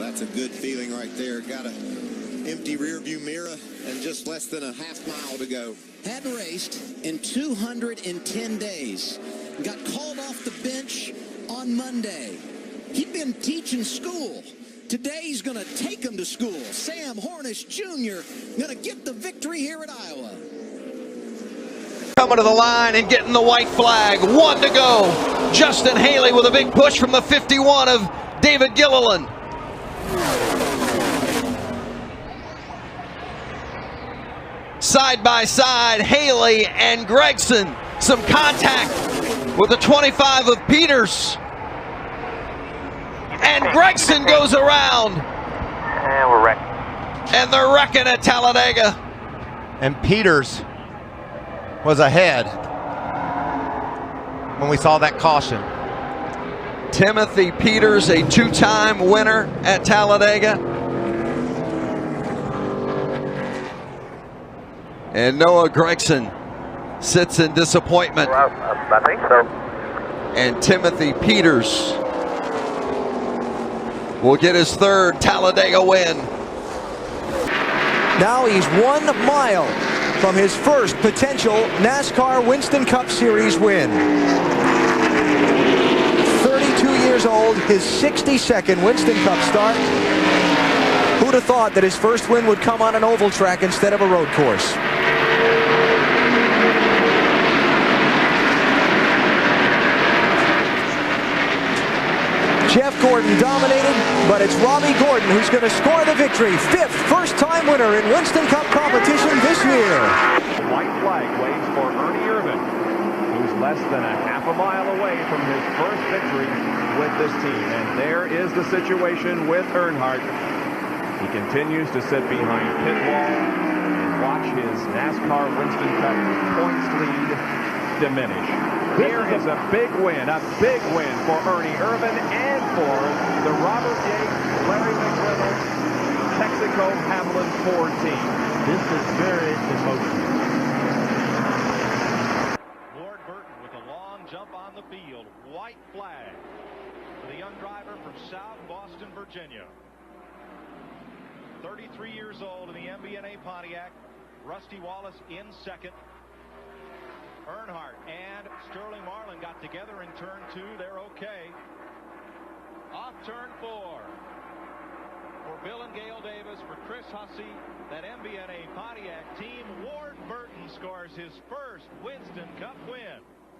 that's a good feeling right there. Got an empty rearview mirror and just less than a half mile to go. Hadn't raced in 210 days. Got called off the bench on Monday. He'd been teaching school. Today he's going to take him to school. Sam Hornish Jr. going to get the victory here at Iowa. Coming to the line and getting the white flag. 1 to go. Justin Haley with a big push from the 51 of David Gilliland. Side by side, Haley and Gregson. Some contact with the 25 of Peters. And Gregson goes around. And we're wrecking. And they're wrecking at Talladega. And Peters was ahead when we saw that caution. Timothy Peters, a two-time winner at Talladega. And Noah Gregson sits in disappointment. I think so. And Timothy Peters will get his third Talladega win. Now he's 1 mile from his first potential NASCAR Winston Cup Series win. 32 years old, his 62nd Winston Cup start. Who'd have thought that his first win would come on an oval track instead of a road course? Jeff Gordon dominated, but it's Robbie Gordon who's going to score the victory. 5th first-time winner in Winston Cup competition this year. White flag waves for Ernie Irvan, who's less than a half a mile away from his first victory with this team. And there is the situation with Earnhardt. He continues to sit behind pit wall and watch his NASCAR Winston Cup points lead diminish. Here is a big win for Ernie Irvan and for the Robert Yates, Larry McReynolds, Texaco Hamlin Ford team. This is very emotional. Ward Burton with a long jump on the field. White flag for the young driver from South Boston, Virginia. 33 years old in the MBNA Pontiac. Rusty Wallace in second. Earnhardt and Sterling Marlin got together in turn 2. They're okay. Off turn 4 for Bill and Gail Davis, for Chris Hussey, that MBNA Pontiac team. Ward Burton scores his first Winston Cup win.